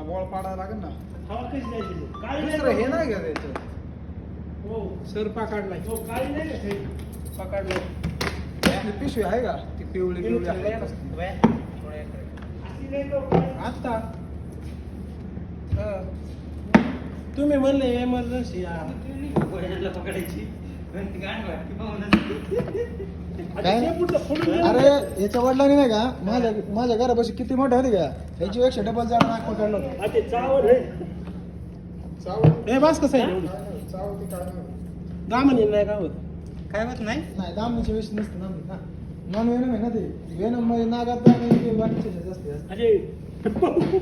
Ball पाडायला लागेल ना. हवा कशी द्यायची काळी नाही दुसरं हे नाही घ्या त्याचं. हो सर पकडलाय. हो काळी नाही का काही पकडलाय. आपली पिशवी आहे का ती पिवळी पिवळी आहे. अशी नाही तो काळी. आता तुम्ही म्हणले एमर्जन्सी पकडायची आता शेपूटचं फोडून द्या. अरे याच्या वडिलांनी नाही का माझ्या घरापाशी किती मोठे होते का याच्यापेक्षा डबल जाड नाक पकडलं होतं. हा, ते चावल आहे हे बस कसं आहे एवढी दामन नाही का होत काय होत नाही नाही दामणीच्या वेळेस नसतं दामणी ना नॉन वेनम आहे ना ते वेनम मध्ये नागात आणि बाकीचे जास्त असतं. अरे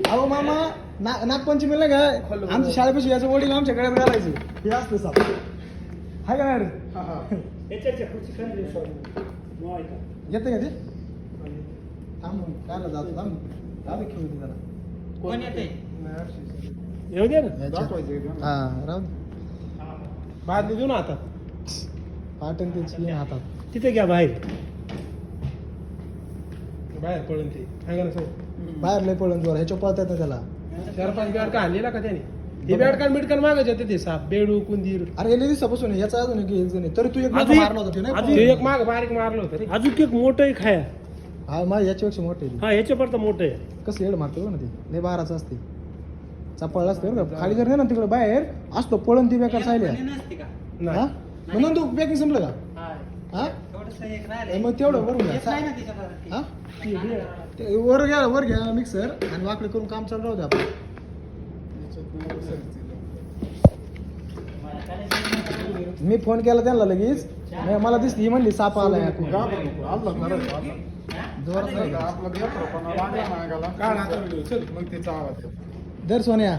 अहो मामा नागपंचमीला काय आमच्या शाळेपाशी याचं वडील आमच्या गळ्यात घालायचं हे असतं साप हाय का नाही रे? याच्याच्या खुर्ची खाली आहे सर. मग ऐका. येतं का ते थांब कायला जातो थांब जाऊ दे खेळू दे जरा. कोण येते येऊ दे ना हा राहू दे. बादली देऊ ना आता पाटण त्याची ये हातात तिथे घ्या बाहेर बाहेर पडून ते सांगा ना सर बाहेर लय पळून जोर ह्याच्या पळतात ना त्याला. 4-5 बेडका आणलेला का त्याने हे बेडकान बिडकान मागायचे होते ते साप बेडू कुंदीर अरे गेल्या दिवसापासून आहे. याचा अजून एक जण आहे. तरी तू एक अजून एक- मारला होता ते अजून नाही ते एक माग बारीक मारलं होतं रे अजून एक मोठं एक आहे हा माझ्या याच्यापेक्षा मोठे हा ह्याच्यापर्यंत मोठं आहे कसं येड मारते बघ ना ते लय बाराचं असते चपळला असते बरं का खाली जर नाही ना तिकडे बाहेर असतो पळून ती बेकार सायल्या नसते का नाही. हा म्हणून तू पॅकिंग संपलं का हा थोडस एक ए, राहिलंय मग तेवढं वरून घ्या येत नाही ना त्याच्यात हा ते वर घ्या मिक्सर आणि वाकडे करून काम चालू राहू द्या आपण मी फोन केला त्यांना लगेच मला दिसली ही म्हणली साप आलाय जोरात काढ आता व्हिडिओ चल दर सोन्या